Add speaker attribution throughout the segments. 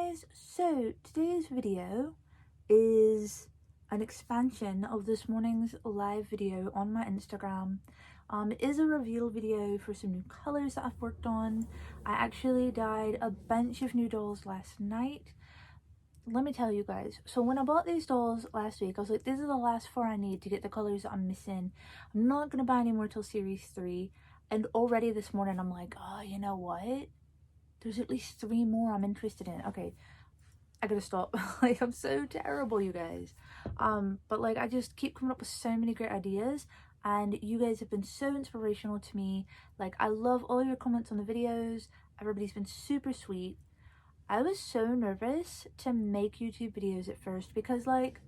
Speaker 1: guys, so today's video is an expansion of this morning's live video on my Instagram. It is a reveal video for some new colors that I've worked on. I actually dyed a bunch of new dolls last night. Let me tell you guys, so when I bought these dolls last week, I was like, this is the last 4 I need to get the colors that I'm missing. I'm not going to buy any more till series 3, and already this morning I'm like, oh, you know what? There's at least 3 more I'm interested in. Okay, I gotta stop. Like, I'm so terrible, you guys. But like, I just keep coming up with so many great ideas, and you guys have been so inspirational to me. Like, I love all your comments on the videos. Everybody's been super sweet. I was so nervous to make YouTube videos at first because like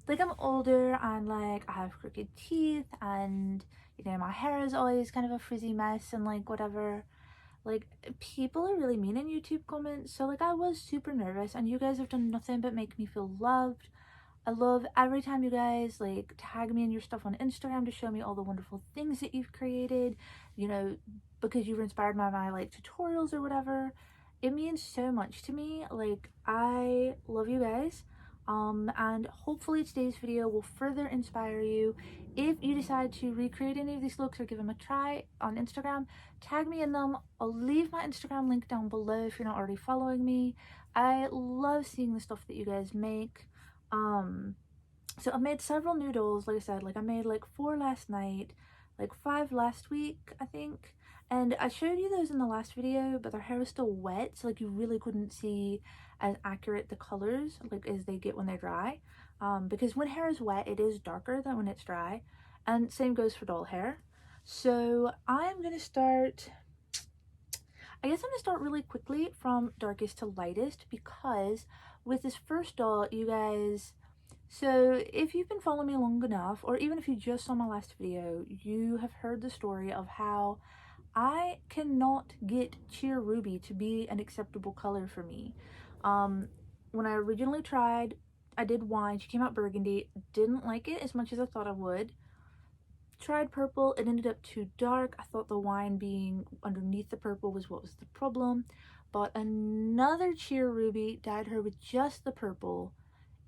Speaker 1: I'm older and like I have crooked teeth, and you know, my hair is always kind of a frizzy mess and like whatever. Like, people are really mean in YouTube comments, so like I was super nervous, and you guys have done nothing but make me feel loved. I love every time you guys like tag me in your stuff on Instagram to show me all the wonderful things that you've created, you know, because you were inspired by my like tutorials or whatever. It means so much to me. Like, I love you guys. And hopefully today's video will further inspire you. If you decide to recreate any of these looks or give them a try on Instagram, tag me in them. I'll leave my Instagram link down below if you're not already following me. I love seeing the stuff that you guys make. So I made several new dolls. Like I said, like I made like 4 last night, like 5 last week, I think. And I showed you those in the last video, but their hair was still wet, so like you really couldn't see as accurate the colors like as they get when they're dry. Because when hair is wet, it is darker than when it's dry, and same goes for doll hair. So I'm gonna start, I guess I'm gonna start really quickly from darkest to lightest, because with this first doll, you guys, so if you've been following me long enough, or even if you just saw my last video, you have heard the story of how I cannot get Cheer Ruby to be an acceptable color for me. When I originally tried, I did wine, she came out burgundy, didn't like it as much as I thought I would. Tried purple, it ended up too dark. I thought the wine being underneath the purple was what was the problem. Bought another Cheer Ruby, dyed her with just the purple.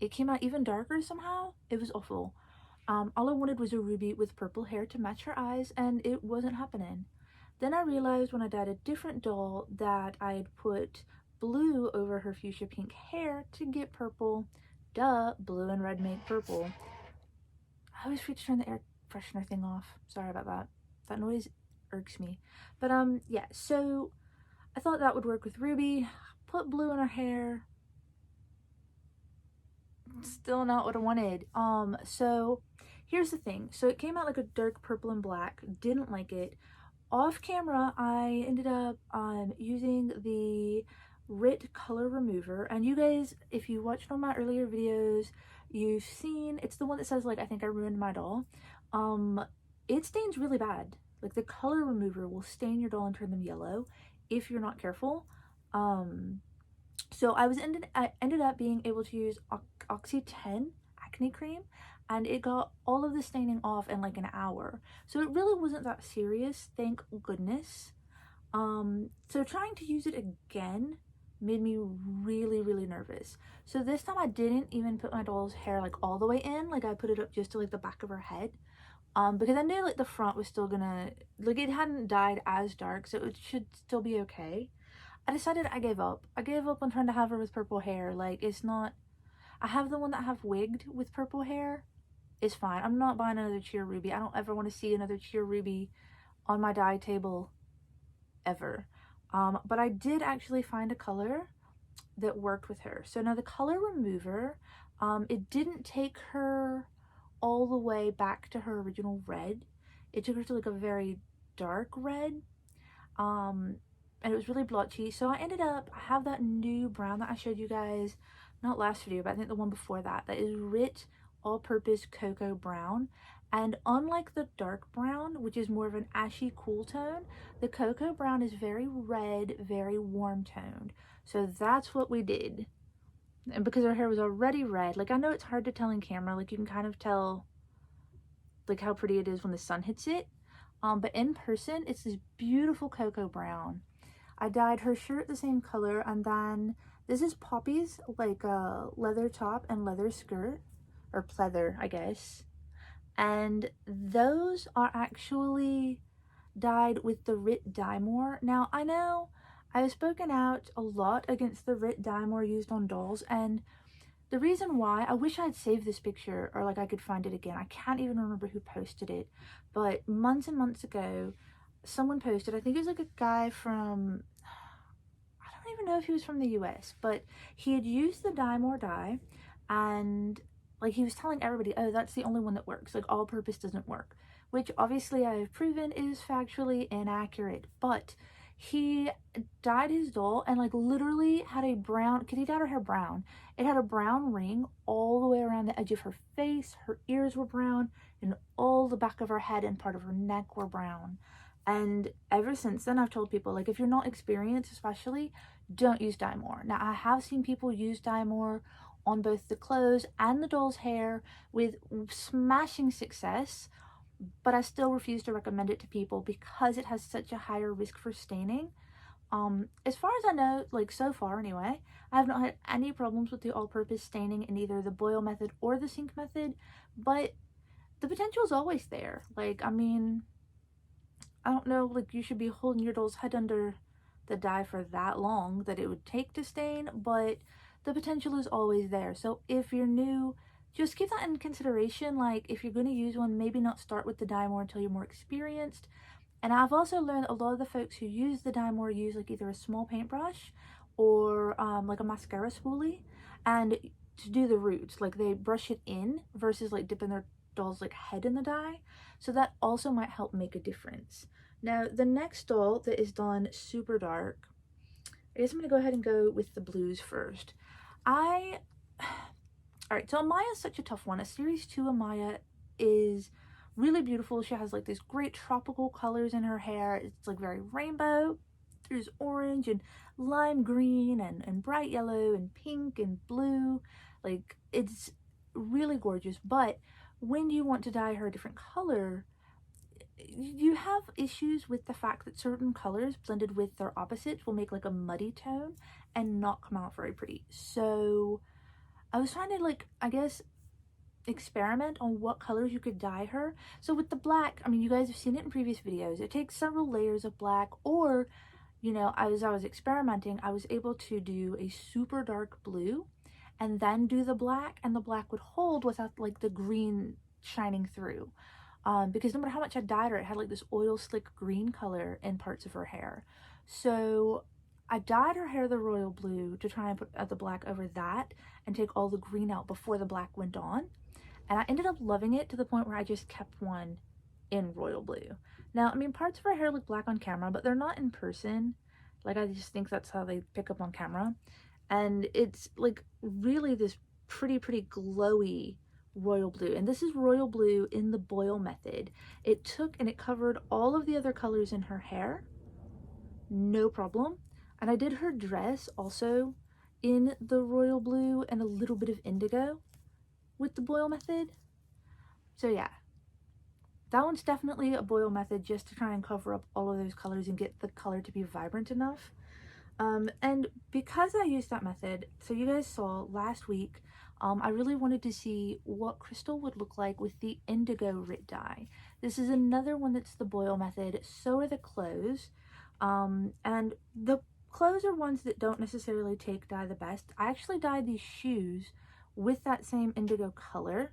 Speaker 1: It came out even darker somehow. It was awful. All I wanted was a ruby with purple hair to match her eyes, and it wasn't happening. Then I realized when I dyed a different doll that I had put blue over her fuchsia pink hair to get purple. Duh, blue and red make purple. I always forget to turn the air freshener thing off. Sorry about that. That noise irks me. But yeah, so I thought that would work with Ruby. Put blue in her hair. Still not what I wanted. So here's the thing. So it came out like a dark purple and black. Didn't like it. Off camera, I ended up using the RIT color remover, and you guys, if you watched one of my earlier videos, you've seen it's the one that says like I think I ruined my doll. It stains really bad. Like, the color remover will stain your doll and turn them yellow if you're not careful. So I ended up being able to use Oxy 10 acne cream, and it got all of the staining off in like an hour. So it really wasn't that serious, thank goodness. So trying to use it again made me really nervous. So this time I didn't even put my doll's hair like all the way in. Like, I put it up just to like the back of her head. Because I knew like the front was still gonna, like, it hadn't dyed as dark, so it should still be okay. I decided I gave up. I gave up on trying to have her with purple hair. Like, it's not, I have the one that I have wigged with purple hair. It's fine. I'm not buying another Cheer Ruby. I don't ever want to see another Cheer Ruby on my dye table ever. But I did actually find a color that worked with her. So now the color remover, it didn't take her all the way back to her original red. It took her to like a very dark red. And it was really blotchy. So I ended up, I have that new brown that I showed you guys, not last video, but I think the one before that, that is RIT all-purpose cocoa brown. And unlike the dark brown, which is more of an ashy cool tone, the cocoa brown is very red, very warm toned. So that's what we did. And because her hair was already red, like, I know it's hard to tell in camera, like you can kind of tell like how pretty it is when the sun hits it, but in person it's this beautiful cocoa brown. I dyed her shirt the same color, and then this is Poppy's like a leather top and leather skirt, or pleather, I guess. And those are actually dyed with the Rit Dye More. Now, I know I've spoken out a lot against the Rit Dye More used on dolls, and the reason why, I wish I'd saved this picture, or like I could find it again. I can't even remember who posted it, but months and months ago, someone posted, I think it was like a guy from, I don't even know if he was from the US, but he had used the Dye More dye, and like he was telling everybody, oh, that's the only one that works, like all purpose doesn't work, which obviously I have proven is factually inaccurate. But he dyed his doll and like literally had a brown, because he dyed her hair brown, it had a brown ring all the way around the edge of her face, her ears were brown, and all the back of her head and part of her neck were brown. And ever since then, I've told people, like, if you're not experienced, especially, don't use Dye More. Now, I have seen people use Dye More on both the clothes and the doll's hair with smashing success, but I still refuse to recommend it to people because it has such a higher risk for staining. As far as I know, like so far anyway, I have not had any problems with the all-purpose staining in either the boil method or the sink method, but the potential is always there. Like, I mean, I don't know, like you should be holding your doll's head under the dye for that long that it would take to stain, but the potential is always there. So if you're new, just keep that in consideration. Like if you're going to use one, maybe not start with the Dye More until you're more experienced. And I've also learned a lot of the folks who use the Dye More use like either a small paintbrush or like a mascara spoolie, and to do the roots, like they brush it in versus like dipping their doll's like head in the dye. So that also might help make a difference. Now the next doll that is done super dark, I guess I'm gonna go ahead and go with the blues first. All right, so Amaya is such a tough one. A series 2 Amaya is really beautiful. She has like these great tropical colors in her hair. It's like very rainbow. There's orange and lime green and bright yellow and pink and blue. Like it's really gorgeous. But when you want to dye her a different color, you have issues with the fact that certain colors blended with their opposites will make like a muddy tone and not come out very pretty. So I was trying to, like, I guess, experiment on what colors you could dye her. So with the black, I mean, you guys have seen it in previous videos, it takes several layers of black, or, you know, as I was experimenting, I was able to do a super dark blue and then do the black, and the black would hold without like the green shining through. Because no matter how much I dyed her, it had like this oil slick green color in parts of her hair. So I dyed her hair the royal blue to try and put the black over that and take all the green out before the black went on. And I ended up loving it to the point where I just kept one in royal blue. Now, I mean, parts of her hair look black on camera, but they're not in person. Like, I just think that's how they pick up on camera. And it's like really this pretty glowy royal blue. And this is royal blue in the boil method. It took and it covered all of the other colors in her hair, no problem. And I did her dress also in the royal blue and a little bit of indigo with the boil method. So yeah, that one's definitely a boil method just to try and cover up all of those colors and get the color to be vibrant enough. And because I used that method, so you guys saw last week, I really wanted to see what Crystal would look like with the indigo Rit dye. This is another one that's the boil method, so are the clothes. And the clothes are ones that don't necessarily take dye the best. I actually dyed these shoes with that same indigo color.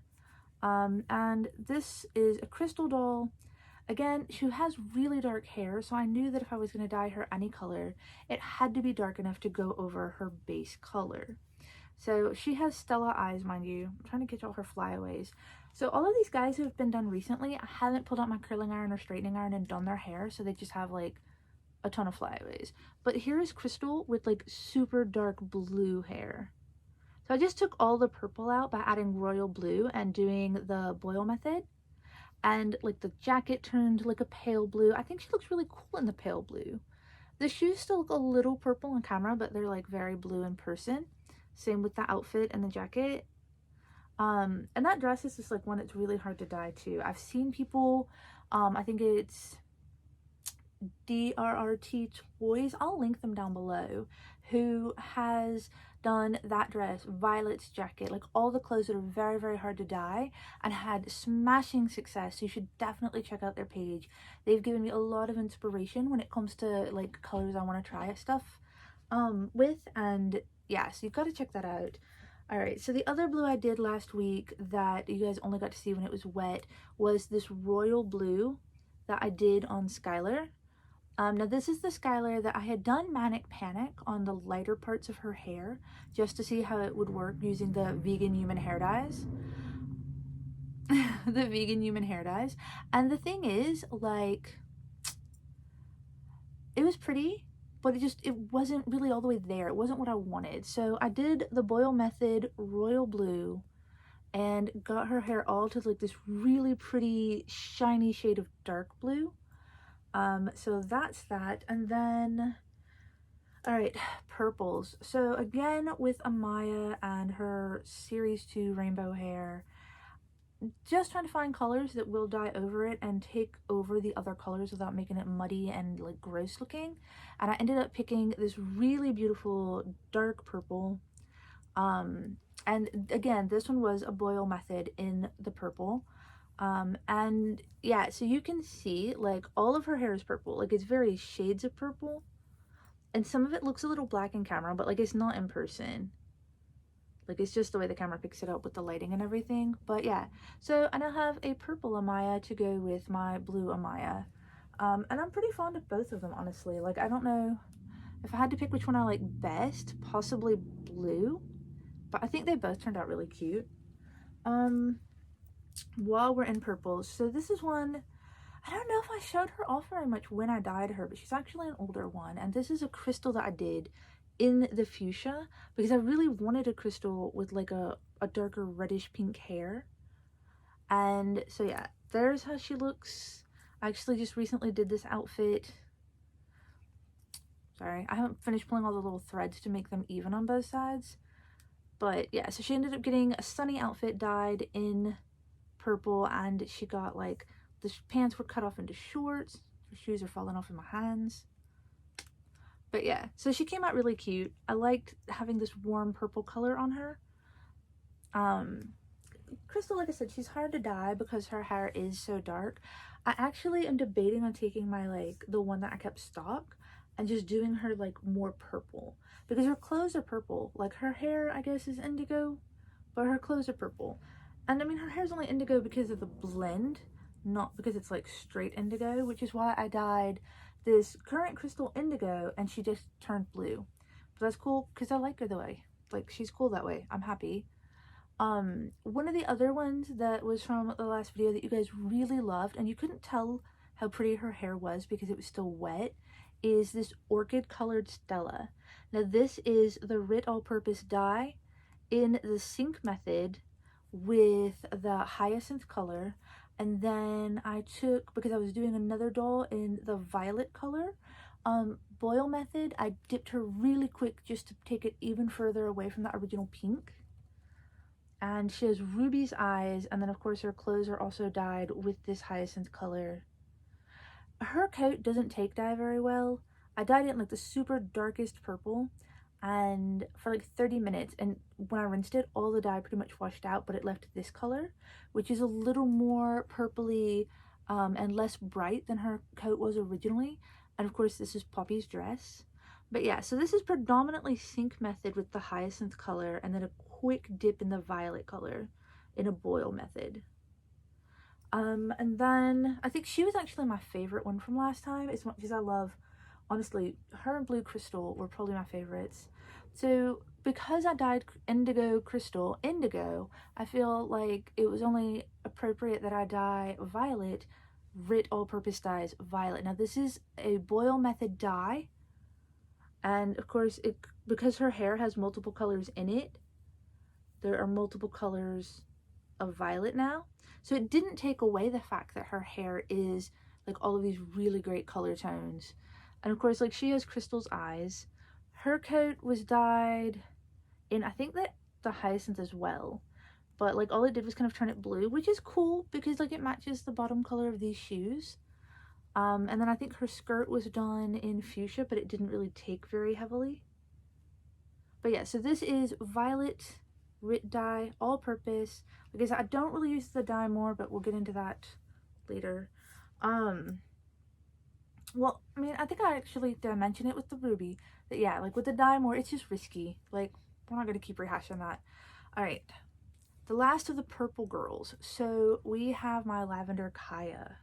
Speaker 1: And this is a Crystal doll. Again, she has really dark hair, so I knew that if I was going to dye her any color, it had to be dark enough to go over her base color. So she has Stella eyes, mind you. I'm trying to catch all her flyaways. So all of these guys who have been done recently, I haven't pulled out my curling iron or straightening iron and done their hair, so they just have like a ton of flyaways. But here is Crystal with like super dark blue hair. So I just took all the purple out by adding royal blue and doing the boil method. And like the jacket turned like a pale blue. I think she looks really cool in the pale blue. The shoes still look a little purple on camera, but they're like very blue in person. Same with the outfit and the jacket. And that dress is just like one that's really hard to dye too. I've seen people, I think it's DRRT Toys, I'll link them down below, who has done that dress, Violet's jacket, like all the clothes that are very, very hard to dye and had smashing success. So you should definitely check out their page. They've given me a lot of inspiration when it comes to like colors I want to try stuff with, and yeah, so you've got to check that out. All right, so the other blue I did last week that you guys only got to see when it was wet was this royal blue that I did on Skylar. Now this is the Skylar that I had done Manic Panic on the lighter parts of her hair just to see how it would work using the vegan human hair dyes. The vegan human hair dyes. And the thing is, like, it was pretty, but it wasn't really all the way there. It wasn't what I wanted. So I did the Boyle Method Royal Blue and got her hair all to like this really pretty shiny shade of dark blue. So that's that. And then, all right, purples. So again, with Amaya and her Series 2 rainbow hair, just trying to find colors that will dye over it and take over the other colors without making it muddy and like gross looking. And I ended up picking this really beautiful dark purple. And again, this one was a Boyle Method in the purple. And yeah, so you can see like all of her hair is purple, like it's very shades of purple, and some of it looks a little black in camera, but like it's not in person, like it's just the way the camera picks it up with the lighting and everything. But yeah, so I now have a purple Amaya to go with my blue Amaya, and I'm pretty fond of both of them, honestly. Like I don't know if I had to pick which one I like best, possibly blue, but I think they both turned out really cute. While we're in purples, so this is one, I don't know if I showed her off very much when I dyed her, but she's actually an older one, and this is a crystal that I did in the fuchsia because I really wanted a crystal with like a darker reddish pink hair. And so yeah, there's how she looks. I actually just recently did this outfit. Sorry, I haven't finished pulling all the little threads to make them even on both sides, but yeah, so she ended up getting a sunny outfit dyed in purple, and she got like the pants were cut off into shorts, her shoes are falling off in my hands. But yeah, so she came out really cute. I liked having this warm purple color on her. Crystal, like I said, she's hard to dye because her hair is so dark. I actually am debating on taking my like the one that I kept stock and just doing her like more purple, because her clothes are purple. Like her hair I guess is indigo, but her clothes are purple. And I mean, her hair's only indigo because of the blend, not because it's like straight indigo, which is why I dyed this current crystal indigo and she just turned blue. But that's cool because I like her the way. Like, she's cool that way. I'm happy. One of the other ones that was from the last video that you guys really loved, and you couldn't tell how pretty her hair was because it was still wet, is this orchid colored Stella. Now this is the RIT all-purpose dye in the Sync method with the hyacinth color, and then I took, because I was doing another doll in the violet color, Boyle method, I dipped her really quick just to take it even further away from the original pink. And she has Ruby's eyes, and then of course her clothes are also dyed with this hyacinth color. Her coat doesn't take dye very well. I dyed it in like the super darkest purple, and for like 30 minutes, and when I rinsed it, all the dye pretty much washed out, but it left this color, which is a little more purpley and less bright than her coat was originally. And of course this is Poppy's dress. But yeah, so this is predominantly Sync method with the hyacinth color, and then a quick dip in the violet color in a Boyle method. And then I think she was actually my favorite one from last time, as much as I love, honestly, her and Blue Crystal were probably my favorites. So because I dyed Indigo Crystal indigo, I feel like it was only appropriate that I dye Violet RIT all-purpose dyes violet. Now this is a Boyle method dye, and of course because her hair has multiple colors in it, there are multiple colors of violet now. So it didn't take away the fact that her hair is like all of these really great color tones. And of course, like, she has Crystal's eyes. Her coat was dyed in, I think, that the hyacinth as well, but like all it did was kind of turn it blue, which is cool because like it matches the bottom color of these shoes. And then I think her skirt was done in fuchsia, but it didn't really take very heavily. But yeah, so this is violet Rit dye, all purpose. Like I said, I don't really use the dye more, but we'll get into that later. Well, I mean, I think I actually, did I mention it with the ruby? That yeah, like with the dye more, it's just risky. Like, we're not gonna keep rehashing that. All right, the last of the purple girls. So we have my lavender Kaya.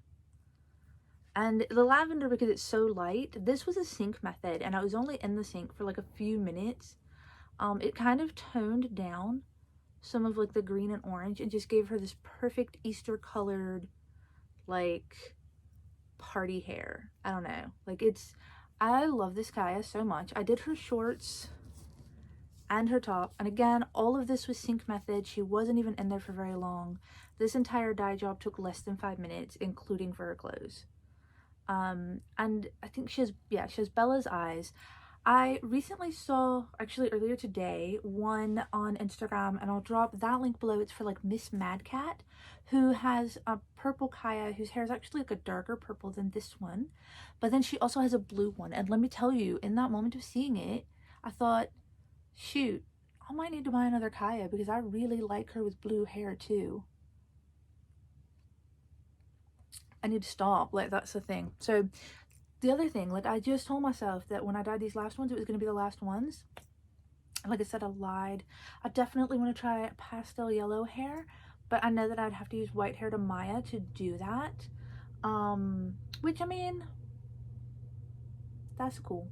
Speaker 1: And the lavender, because it's so light, this was a sink method, and I was only in the sink for like a few minutes. It kind of toned down some of like the green and orange and just gave her this perfect Easter colored, like, party hair. I don't know. Like, I love this Kaya so much. I did her shorts and her top, and again, all of this was sink method. She wasn't even in there for very long. This entire dye job took less than 5 minutes, including for her clothes. And I think she has Bella's eyes. I recently saw, actually earlier today, one on Instagram, and I'll drop that link below. It's for like Miss Mad Cat, who has a purple Kaya whose hair is actually like a darker purple than this one, but then she also has a blue one. And let me tell you, in that moment of seeing it, I thought, shoot, I might need to buy another Kaya because I really like her with blue hair too. I need to stop. Like, that's the thing. So the other thing, like, I just told myself that when I dyed these last ones, it was going to be the last ones. Like I said, I lied. I definitely want to try pastel yellow hair, but I know that I'd have to use white hair to Amaya to do that. Which, I mean, that's cool.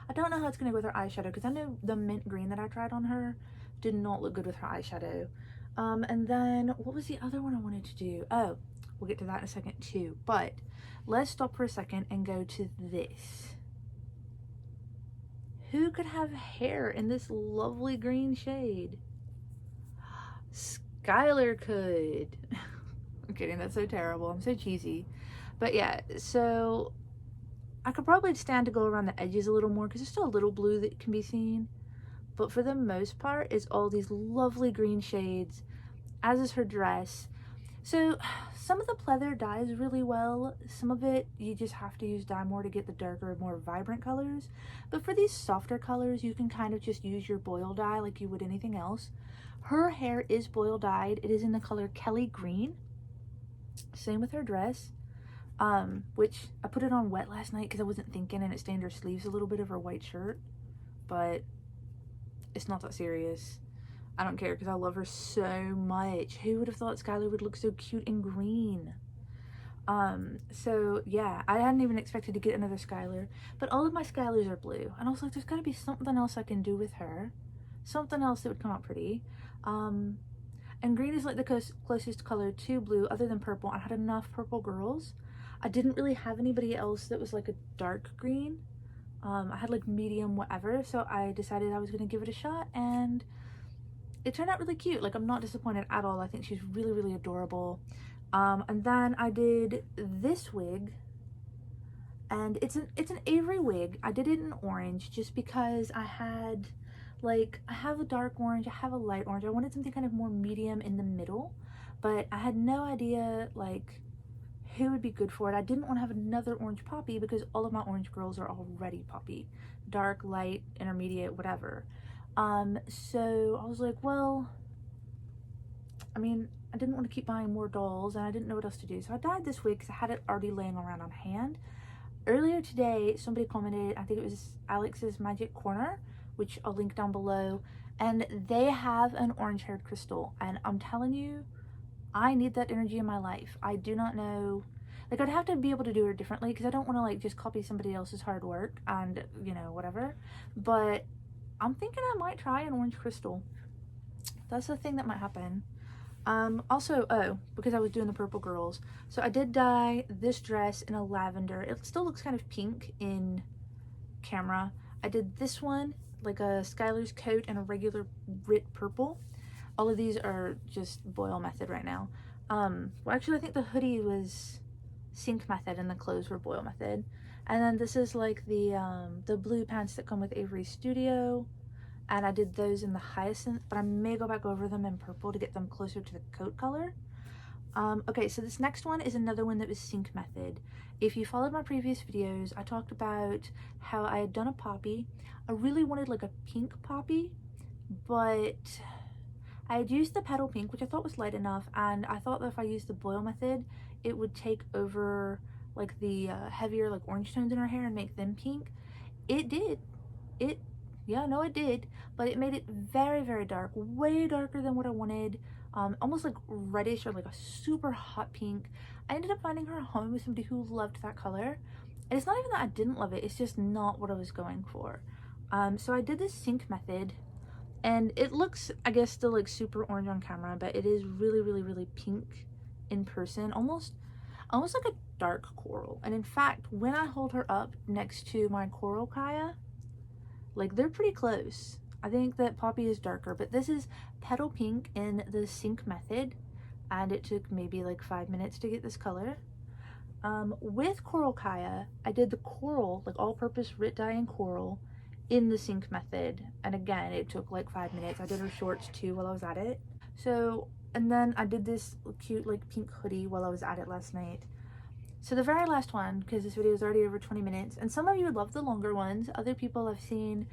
Speaker 1: I don't know how it's going to go with her eyeshadow, because I know the mint green that I tried on her did not look good with her eyeshadow. And then, what was the other one I wanted to do? Oh, we'll get to that in a second too, but let's stop for a second and go to this. Who could have hair in this lovely green shade? Skylar could. I'm kidding, that's so terrible. I'm so cheesy. But yeah, so I could probably stand to go around the edges a little more because there's still a little blue that can be seen. But for the most part, it's all these lovely green shades, as is her dress. So some of the pleather dyes really well. Some of it, you just have to use dye more to get the darker, more vibrant colors. But for these softer colors, you can kind of just use your boil dye like you would anything else. Her hair is boil dyed. It is in the color Kelly Green. Same with her dress, which I put it on wet last night because I wasn't thinking, and it stained her sleeves a little bit of her white shirt. But it's not that serious. I don't care because I love her so much. Who would have thought Skylar would look so cute in green? So yeah, I hadn't even expected to get another Skylar, but all of my Skylars are blue. And I was like, there's gotta be something else I can do with her. Something else that would come out pretty. And green is like the closest color to blue other than purple. I had enough purple girls. I didn't really have anybody else that was like a dark green. I had like medium whatever, so I decided I was gonna give it a shot, and it turned out really cute. Like, I'm not disappointed at all. I think she's really, really adorable. And then I did this wig, and it's an Avery wig. I did it in orange just because I had, like, I have a dark orange, I have a light orange. I wanted something kind of more medium in the middle, but I had no idea, like, who would be good for it. I didn't want to have another orange poppy because all of my orange girls are already poppy. Dark, light, intermediate, whatever. So I was like, well, I mean, I didn't want to keep buying more dolls, and I didn't know what else to do. So I dyed this wig because I had it already laying around on hand. Earlier today, somebody commented, I think it was Alex's Magic Corner, which I'll link down below, and they have an orange-haired crystal, and I'm telling you, I need that energy in my life. I do not know, like, I'd have to be able to do her differently because I don't want to, like, just copy somebody else's hard work and, you know, whatever. But I'm thinking I might try an orange crystal. That's the thing that might happen. Also, oh, because I was doing the purple girls, so I did dye this dress in a lavender. It still looks kind of pink in camera. I did this one, like a Skylar's coat, and a regular Rit purple. All of these are just boil method right now. Well, actually, I think the hoodie was sink method and the clothes were boil method. And then this is like the blue pants that come with Avery Studio, and I did those in the hyacinth, but I may go back over them in purple to get them closer to the coat color. Okay, so this next one is another one that was sync method. If you followed my previous videos, I talked about how I had done a poppy. I really wanted like a pink poppy, but I had used the petal pink, which I thought was light enough, and I thought that if I used the boil method, it would take over like the heavier like orange tones in her hair and make them pink. It did. It, yeah, no, it did, but it made it very, very dark, way darker than what I wanted. Almost like reddish or like a super hot pink. I ended up finding her home with somebody who loved that color. And it's not even that I didn't love it, it's just not what I was going for. So I did this sync method, and it looks, I guess, still like super orange on camera, but it is really, really, really pink in person, almost like a dark coral. And in fact, when I hold her up next to my coral Kaya, like they're pretty close. I think that Poppy is darker, but this is petal pink in the sync method, and it took maybe like 5 minutes to get this color. With Coral Kaya, I did the coral, like all-purpose Rit dye and coral, in the sync method, and again, it took like 5 minutes. I did her shorts too while I was at it. So, and then I did this cute like pink hoodie while I was at it last night. So the very last one, because this video is already over 20 minutes, and some of you would love the longer ones. Other people I've seen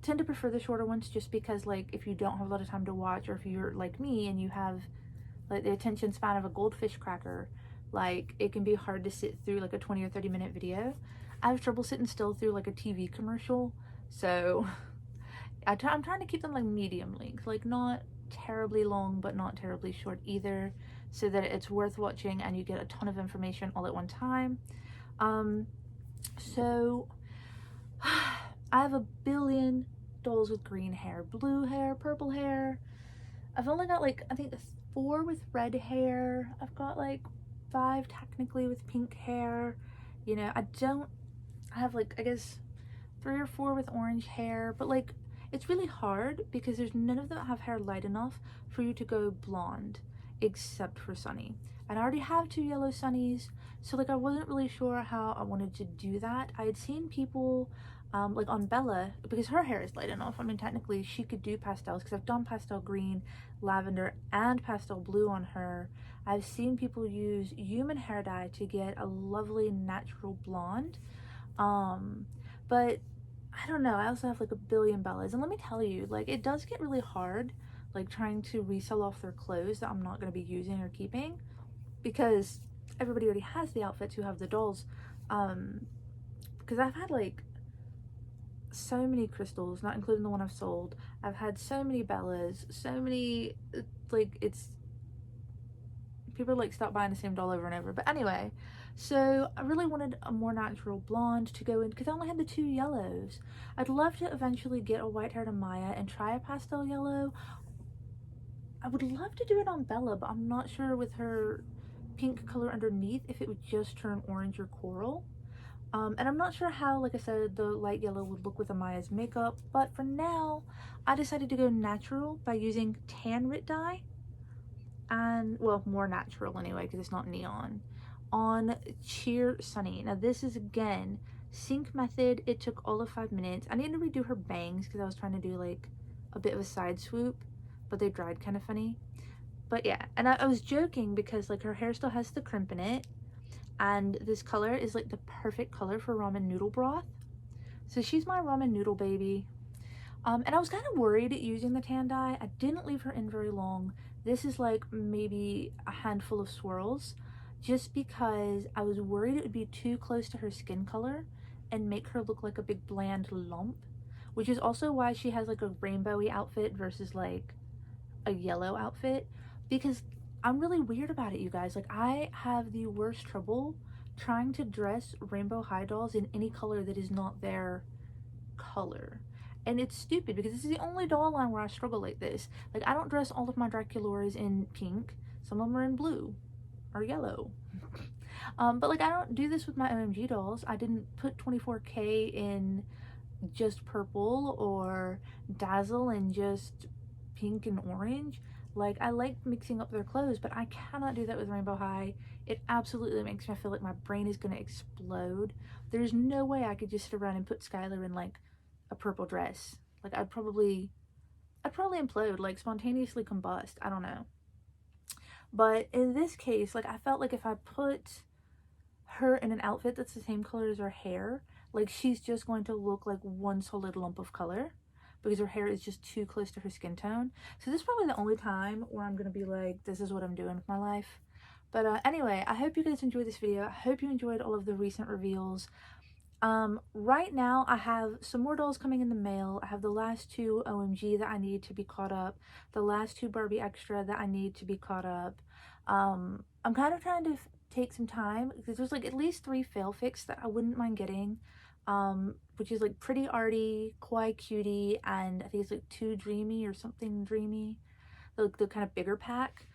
Speaker 1: tend to prefer the shorter ones just because, like, if you don't have a lot of time to watch, or if you're like me and you have like the attention span of a goldfish cracker, like it can be hard to sit through like a 20 or 30 minute video. I have trouble sitting still through like a TV commercial, so I'm trying to keep them like medium length, like not terribly long but not terribly short either, so that it's worth watching and you get a ton of information all at one time. So I have a billion dolls with green hair, blue hair, purple hair. I've only got like, I think 4 with red hair. I've got like 5 technically with pink hair. You know, I have like, I guess 3 or 4 with orange hair, but like it's really hard because there's none of them that have hair light enough for you to go blonde, except for Sunny. And I already have 2 yellow Sunnies, so like I wasn't really sure how I wanted to do that. I had seen people like on Bella, because her hair is light enough. I mean, technically she could do pastels because I've done pastel green, lavender, and pastel blue on her. I've seen people use human hair dye to get a lovely natural blonde. But I don't know, I also have like a billion Bellas, and let me tell you, like it does get really hard like trying to resell off their clothes that I'm not going to be using or keeping, because everybody already has the outfits who have the dolls. Because I've had like so many crystals, not including the one I've sold. I've had so many Bellas, so many, like it's, people like stop buying the same doll over and over. But anyway, so I really wanted a more natural blonde to go in because I only had the 2 yellows. I'd love to eventually get a white-haired Amaya and try a pastel yellow. I would love to do it on Bella, but I'm not sure with her pink color underneath if it would just turn orange or coral. And I'm not sure how, like I said, the light yellow would look with Amaya's makeup, but for now, I decided to go natural by using tan Rit dye, and, well, more natural anyway, because it's not neon, on Cheer Sunny. Now this is, again, sync method. It took all of 5 minutes. I needed to redo her bangs because I was trying to do, like, a bit of a side swoop, but they dried kind of funny. But yeah, and I was joking because, like, her hair still has the crimp in it, and this color is like the perfect color for ramen noodle broth. So she's my ramen noodle baby. And I was kind of worried using the tan dye. I didn't leave her in very long. This is like maybe a handful of swirls, just because I was worried it would be too close to her skin color and make her look like a big bland lump, which is also why she has like a rainbowy outfit versus like a yellow outfit, because I'm really weird about it, you guys. Like, I have the worst trouble trying to dress rainbow high dolls in any color that is not their color. And it's stupid because this is the only doll line where I struggle like this. Like, I don't dress all of my Draculas in pink. Some of them are in blue or yellow. But like, I don't do this with my OMG dolls. I didn't put 24K in just purple or Dazzle in just pink and orange. Like, I like mixing up their clothes, but I cannot do that with Rainbow High. It absolutely makes me feel like my brain is gonna explode. There's no way I could just sit around and put Skylar in like a purple dress. Like, I'd probably implode, like spontaneously combust. I don't know. But in this case, like, I felt like if I put her in an outfit that's the same color as her hair, like, she's just going to look like one solid lump of color because her hair is just too close to her skin tone. So this is probably the only time where I'm gonna be like, this is what I'm doing with my life. But anyway, I hope you guys enjoyed this video. I hope you enjoyed all of the recent reveals. Right now I have some more dolls coming in the mail. I have the last 2 OMG that I need to be caught up, the last 2 Barbie Extra that I need to be caught up. I'm kind of trying to take some time because there's like at least 3 fail fix that I wouldn't mind getting, which is like Pretty Arty, Kawaii Cutie, and I think it's like 2 Dreamy or something Dreamy, the kind of bigger pack.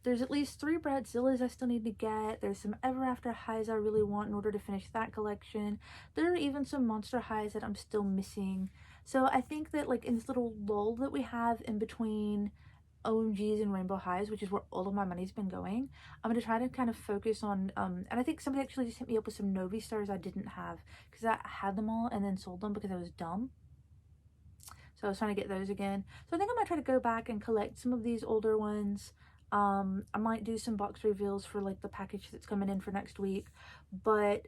Speaker 1: There's at least 3 Bradzillas I still need to get. There's some Ever After highs I really want in order to finish that collection. There are even some Monster highs that I'm still missing. So I think that, like, in this little lull that we have in between OMGs and Rainbow highs, which is where all of my money's been going, I'm going to try to kind of focus on, and I think somebody actually just hit me up with some Novi stars I didn't have because I had them all and then sold them because I was dumb. So I was trying to get those again. So I think I might try to go back and collect some of these older ones. I might do some box reveals for like the package that's coming in for next week, but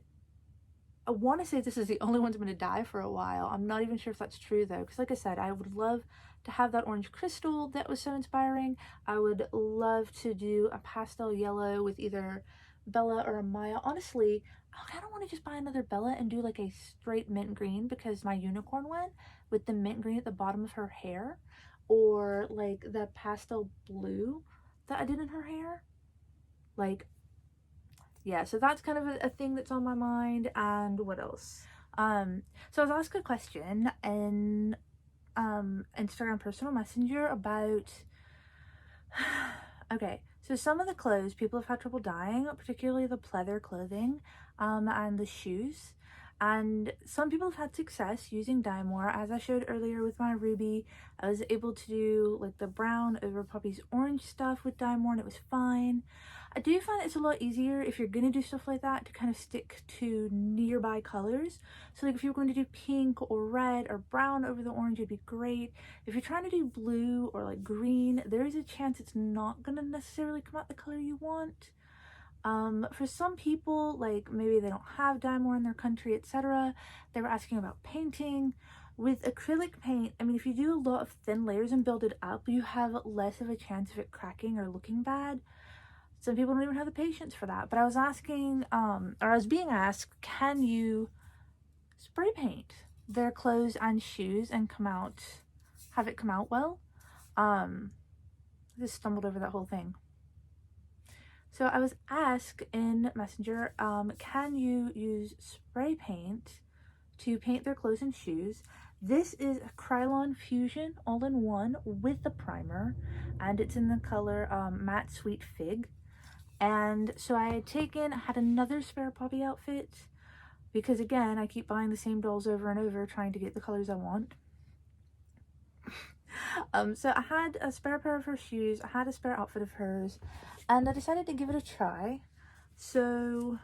Speaker 1: I want to say this is the only one's going to die for a while. I'm not even sure if that's true though, because like I said, I would love to have that orange crystal that was so inspiring. I would love to do a pastel yellow with either Bella or Amaya. Honestly, I kind of want to just buy another Bella and do like a straight mint green, because my unicorn one with the mint green at the bottom of her hair, or like the pastel blue that I did in her hair, like, yeah, so that's kind of a thing that's on my mind. And what else? So I was asked a question in Instagram personal messenger about okay, so some of the clothes people have had trouble dyeing, particularly the pleather clothing, and the shoes. And some people have had success using dye more. As I showed earlier with my Ruby, I was able to do like the brown over Poppy's orange stuff with dye more and it was fine. I do find it's a lot easier if you're gonna do stuff like that to kind of stick to nearby colors. So like if you're going to do pink or red or brown over the orange, it'd be great. If you're trying to do blue or like green, there is a chance it's not gonna necessarily come out the color you want. For some people, like maybe they don't have dye more in their country, etc., they were asking about painting. With acrylic paint, I mean, if you do a lot of thin layers and build it up, you have less of a chance of it cracking or looking bad. Some people don't even have the patience for that. But I was asking, or I was being asked, can you spray paint their clothes and shoes and have it come out well? I just stumbled over that whole thing. So I was asked in Messenger, can you use spray paint to paint their clothes and shoes? This is a Krylon Fusion all-in-one with the primer, and it's in the color Matte Sweet Fig. And so I had another spare Poppy outfit, because again, I keep buying the same dolls over and over trying to get the colors I want. So I had a spare pair of her shoes, I had a spare outfit of hers, and I decided to give it a try. So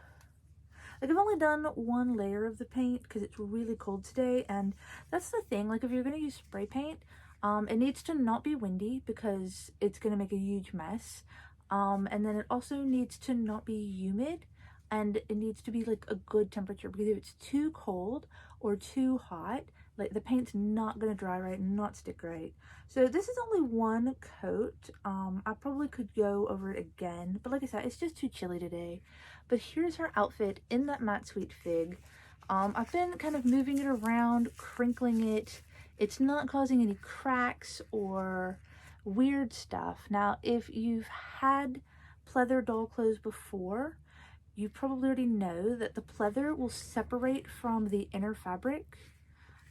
Speaker 1: like, I've only done 1 layer of the paint because it's really cold today, and that's the thing, like if you're going to use spray paint, it needs to not be windy because it's going to make a huge mess, and then it also needs to not be humid, and it needs to be like a good temperature, because if it's too cold or too hot, like the paint's not going to dry right and not stick right. So this is only 1 coat. I probably could go over it again, but like I said, it's just too chilly today. But here's her outfit in that Matte Sweet Fig. I've been kind of moving it around, crinkling it. It's not causing any cracks or weird stuff. Now, if you've had pleather doll clothes before, you probably already know that the pleather will separate from the inner fabric.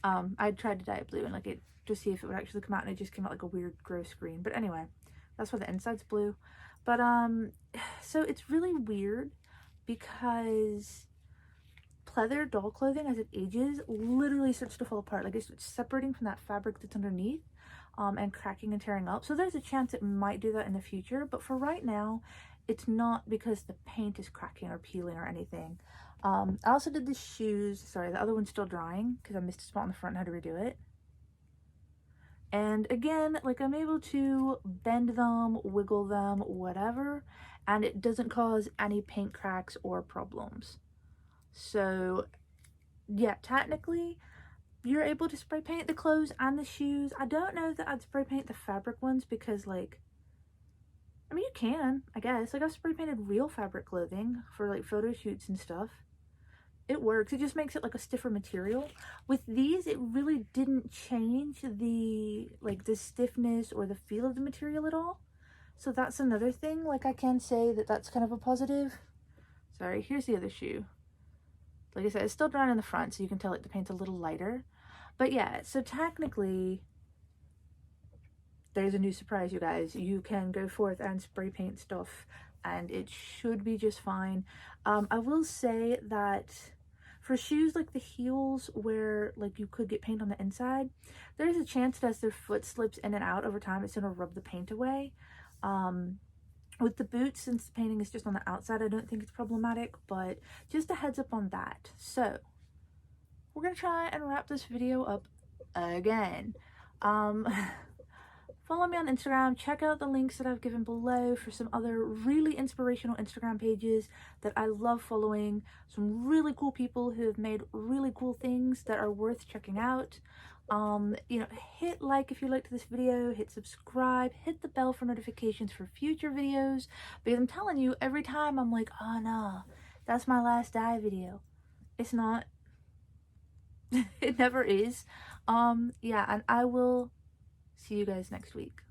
Speaker 1: I tried to dye it blue and like it to see if it would actually come out, and it just came out like a weird gross green. But anyway, that's why the inside's blue. But so it's really weird because pleather doll clothing, as it ages, literally starts to fall apart. Like, it's separating from that fabric that's underneath, and cracking and tearing up. So there's a chance it might do that in the future, but for right now, it's not because the paint is cracking or peeling or anything. I also did the shoes. Sorry, the other one's still drying because I missed a spot on the front and had to redo it. And again, like, I'm able to bend them, wiggle them, whatever, and it doesn't cause any paint cracks or problems. So yeah, technically you're able to spray paint the clothes and the shoes. I don't know that I'd spray paint the fabric ones because, like, I mean, you can, I guess. Like, I've spray painted real fabric clothing for like photo shoots and stuff. It works. It just makes it like a stiffer material. With these, it really didn't change the, like, the stiffness or the feel of the material at all. So that's another thing. Like, I can say that that's kind of a positive. Sorry, here's the other shoe. Like I said, it's still drying in the front, so you can tell, like, the paint's a little lighter. But yeah, so technically, there's a new surprise, you guys. You can go forth and spray paint stuff, and it should be just fine. I will say that for shoes like the heels, where, like, you could get paint on the inside, there's a chance that as their foot slips in and out over time, it's going to rub the paint away. With the boots, since the painting is just on the outside, I don't think it's problematic, but just a heads up on that. So we're gonna try and wrap this video up again. Follow me on Instagram, check out the links that I've given below for some other really inspirational Instagram pages that I love following, some really cool people who have made really cool things that are worth checking out. You know, hit like if you liked this video, hit subscribe, hit the bell for notifications for future videos, because I'm telling you, every time I'm like, oh no, that's my last dye video. It's not. It never is. Yeah, and I will see you guys next week.